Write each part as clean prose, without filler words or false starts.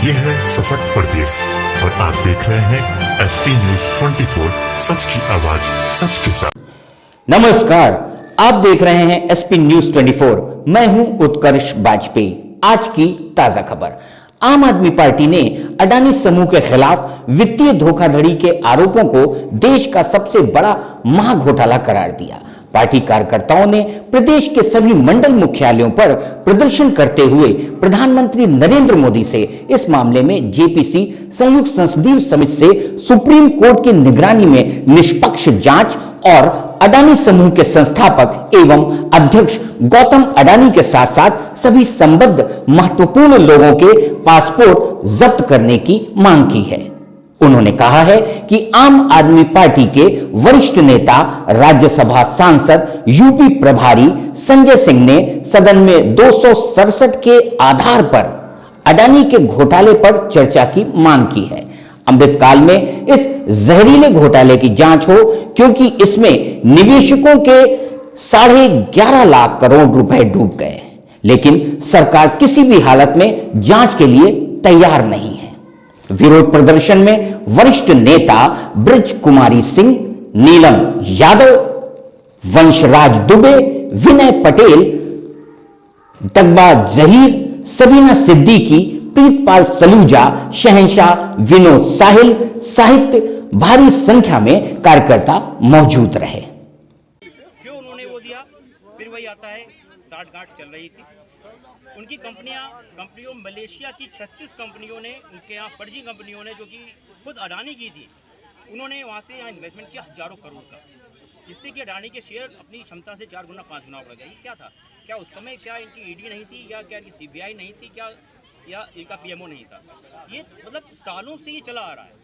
ये है सशक्त प्रदेश और आप देख रहे हैं एसपी न्यूज 24, सच की आवाज सच के साथ। नमस्कार, आप देख रहे हैं एसपी न्यूज 24। मैं हूं उत्कर्ष वाजपेयी। आज की ताजा खबर, आम आदमी पार्टी ने अडानी समूह के खिलाफ वित्तीय धोखाधड़ी के आरोपों को देश का सबसे बड़ा महाघोटाला करार दिया। पार्टी कार्यकर्ताओं ने प्रदेश के सभी मंडल मुख्यालयों पर प्रदर्शन करते हुए प्रधानमंत्री नरेंद्र मोदी से इस मामले में जेपीसी संयुक्त संसदीय समिति से सुप्रीम कोर्ट की निगरानी में निष्पक्ष जांच और अडानी समूह के संस्थापक एवं अध्यक्ष गौतम अडानी के साथ साथ सभी संबद्ध महत्वपूर्ण लोगों के पासपोर्ट जब्त करने की मांग की है। उन्होंने कहा है कि आम आदमी पार्टी के वरिष्ठ नेता राज्यसभा सांसद यूपी प्रभारी संजय सिंह ने सदन में 267 के आधार पर अडानी के घोटाले पर चर्चा की मांग की है। अमृतकाल में इस जहरीले घोटाले की जांच हो, क्योंकि इसमें निवेशकों के 11.5 लाख करोड़ रुपए डूब गए, लेकिन सरकार किसी भी हालत में जांच के लिए तैयार नहीं है। विरोध प्रदर्शन में वरिष्ठ नेता ब्रज कुमारी सिंह, नीलम यादव, वंशराज दुबे, विनय पटेल, दग्बा जहीर, सबीना सिद्दीकी, प्रीतपाल सलूजा, शहंशाह विनोद साहिल साहित्य भारी संख्या में कार्यकर्ता मौजूद रहे। क्यों उन्होंने वो दिया? फिर वही आता है, साठगांठ चल रही थी उनकी कंपनियों मलेशिया की 36 कंपनियों ने, उनके यहाँ फर्जी कंपनियों ने, जो कि खुद अडानी की थी, उन्होंने वहाँ से यहाँ इन्वेस्टमेंट किया हजारों करोड़ का, जिससे कि अडानी के शेयर अपनी क्षमता से 4 गुना 5 गुना बढ़ गए। क्या था? क्या उस समय क्या इनकी ईडी नहीं थी, या क्या इनकी सीबीआई नहीं थी, क्या या इनका पीएमओ नहीं था? ये मतलब सालों से ये चला आ रहा है।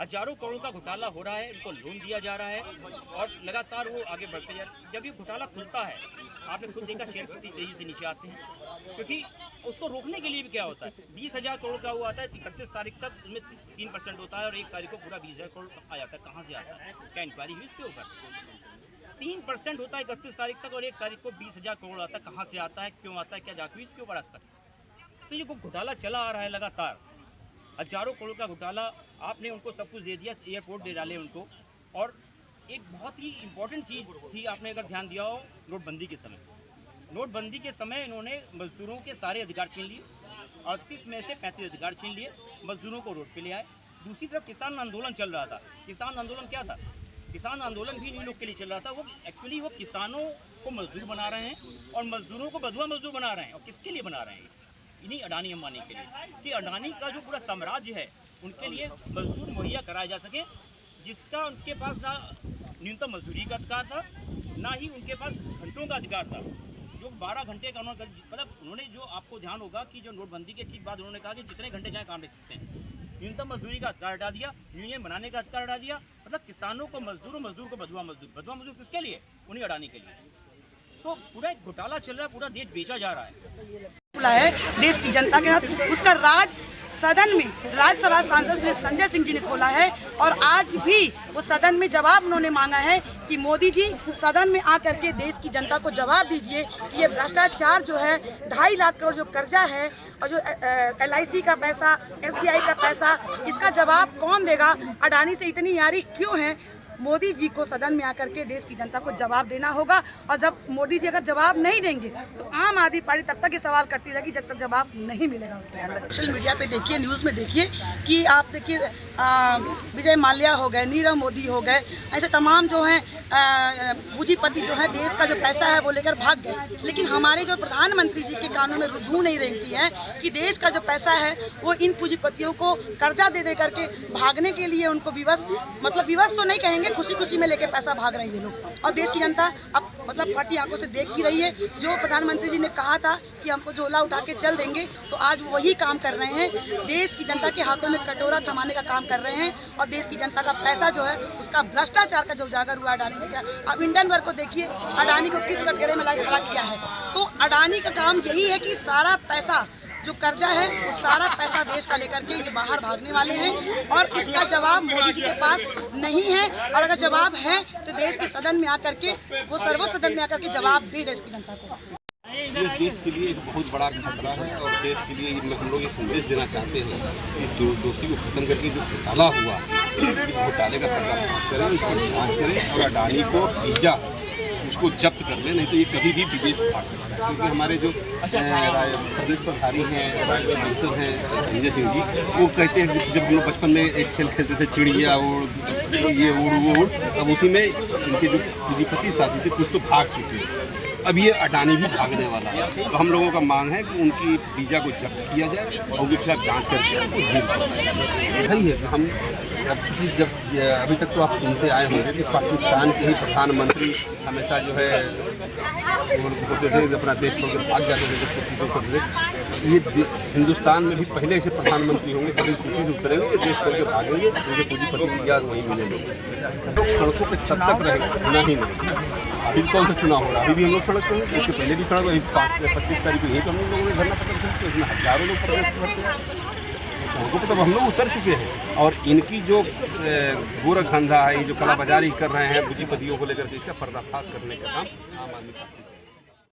हजारों करोड़ का घोटाला हो रहा है, इनको लोन दिया जा रहा है और लगातार वो आगे बढ़ते जा रहे हैं। जब ये घोटाला खुलता है, आपने खुद देखा शेयर कितनी तेजी से नीचे आते हैं, क्योंकि उसको रोकने के लिए भी क्या होता है, 20,000 करोड़ का वो आता है 31 तारीख तक, उसमें 3% होता है और 1 तारीख को पूरा 20,000 करोड़ आ जाता है। कहाँ से आता है? क्या इंक्वायरी हुई उसके ऊपर? 3% होता है 31 तारीख तक और 1 तारीख को 20,000 करोड़ आता है। कहाँ से आता है, क्यों आता है, क्या जांच हुई इसके ऊपर आज तक? तो ये घोटाला चला आ रहा है लगातार, हजारों करोड़ का घोटाला। आपने उनको सब कुछ दे दिया, एयरपोर्ट दे डाले उनको। और एक बहुत ही इंपॉर्टेंट चीज़ थी, आपने अगर ध्यान दिया हो, नोटबंदी के समय, नोटबंदी के समय इन्होंने मजदूरों के सारे अधिकार छीन लिए, 38 में से 35 अधिकार छीन लिए, मजदूरों को रोड पे ले आए। दूसरी तरफ किसान आंदोलन चल रहा था। किसान आंदोलन क्या था? किसान आंदोलन भी इन लोग के लिए चल रहा था। वो एक्चुअली वो किसानों को मजदूर बना रहे हैं और मजदूरों को बधुआ मजदूर बना रहे हैं। और किसके लिए बना रहे हैं? इन्हीं अडानी अंबानी के लिए, कि अडानी का जो पूरा साम्राज्य है उनके लिए मजदूर मुहैया कराया जा सके, जिसका उनके पास ना न्यूनतम मजदूरी का अधिकार था, ना ही उनके पास घंटों का अधिकार था। जो 12 घंटे का उन्होंने, मतलब उन्होंने, जो आपको ध्यान होगा कि जो नोटबंदी के ठीक बाद उन्होंने कहा कि जितने घंटे चाहे काम ले सकते हैं, न्यूनतम मजदूरी का अधिकार हटा दिया, यूनियन बनाने का अधिकार हटा दिया। मतलब किसानों को मजदूर, मजदूर को बधुआ मजदूर। बधुआ मजदूर किसके लिए? उन्हीं अडानी के लिए। तो पूरा एक घोटाला चल रहा है, पूरा देश बेचा जा रहा है। है देश की जनता के हाथ। उसका राज सदन में राज्यसभा सांसद श्री संजय सिंह जी ने खोला है और आज भी वो सदन में जवाब उन्होंने मांगा है कि मोदी जी सदन में आकर के देश की जनता को जवाब दीजिए कि ये भ्रष्टाचार जो है, 2.5 लाख करोड़ जो कर्जा है और जो LIC का पैसा, SBI का पैसा, इसका जवाब कौन देगा? अडानी से इतनी यारी क्यों है? मोदी जी को सदन में आकर के देश की जनता को जवाब देना होगा। और जब मोदी जी अगर जवाब नहीं देंगे तो आम आदमी पार्टी तब तक ये सवाल करती रहेगी जब तक जवाब नहीं मिलेगा उसके अंदर। सोशल मीडिया पे देखिए, न्यूज़ में देखिए कि आप देखिए विजय माल्या हो गए, नीरव मोदी हो गए, ऐसे तमाम जो हैं पूंजीपति जो है देश का जो पैसा है वो लेकर भाग गए। लेकिन हमारे जो प्रधानमंत्री जी के कानों में रूह नहीं रेंगती है कि देश का जो पैसा है वो इन पूंजीपतियों को कर्जा दे करके भागने के लिए उनको विवश, मतलब विवश तो नहीं कहेंगे, खुशी खुशी में लेके पैसा भाग रही है लोग। और देश की जनता अब मतलब फटी आंखों से देख भी रही है। जो प्रधानमंत्री जी ने कहा था कि हमको झोला उठा के चल देंगे, तो आज वो वही काम कर रहे हैं। देश की जनता के हाथों में कटोरा थमाने का काम कर रहे हैं और देश की जनता का पैसा जो है उसका भ्रष्टाचार का जो उजागर हुआ अडानी ने किया। अब इंडियन वर्ग को देखिए, अडानी को किस कटघरे में लाके खड़ा किया है। तो अडानी का काम यही है कि सारा पैसा जो कर्जा है वो सारा पैसा देश का लेकर के ये बाहर भागने वाले हैं और इसका जवाब मोदी जी के पास नहीं है। और अगर जवाब है तो देश के सदन में आकर के वो सर्वोच्च सदन में आकर के जवाब दे देश की जनता को। ये देश के लिए एक बहुत बड़ा खतरा है और देश के लिए हम लोग ये संदेश देना चाहते हैं कि इस दोस्ती को खत्म करके जो घोटाला हुआ इस घोटाले का पर्दाफाश करें, इसकी जांच करें और अडानी को वीजा उसको जब्त कर ले, नहीं तो ये कभी भी विदेश भाग सकता है। क्योंकि हमारे जो प्रदेश प्रभारी हैं, सांसद हैं संजय सिंह जी, वो कहते हैं जब हम लोग बचपन में एक खेल खेलते थे चिड़िया उड़ ये उड़ वो उड़, अब उसी में इनके जो पूंजीपति साथी थे कुछ तो भाग चुके हैं, अब ये अडानी भी भागने वाला है। तो हम लोगों का मांग है कि उनकी वीजा को जब्त किया जाए और उनके खिलाफ जांच करके उनको जेल यही है। हम जब अभी तक तो आप सुनते आए होंगे कि पाकिस्तान के ही प्रधानमंत्री हमेशा जो है होते थे अपना देश छोड़कर भाग जाते थे जब कुर्सी से उतरते थे। ये हिंदुस्तान में भी पहले ऐसे प्रधानमंत्री होंगे कभी कुर्सी से उतरेंगे, ये देश छोड़ के भागेंगे, उनके पूंजीपति याद वहीं मिलेंगे। लोग सड़कों पर तब तक रहेंगे नहीं अभी कौन सा चुनाव हो रहा है, अभी भी हम लोग सड़क पर हैं, इसके पहले भी सड़क वही 25 तारीख को यही तो हम लोगों ने धरना प्रदर्शन किया, इसमें हजारों लोग प्रदर्शन करते हैं। सड़कों पर तब हम लोग उतर चुके हैं और इनकी जो गोरख धंधा है, ये जो कालाबाजारी कर रहे हैं पूंजीपतियों को लेकर के, इसका पर्दाफाश करने का काम आम आदमी पार्टी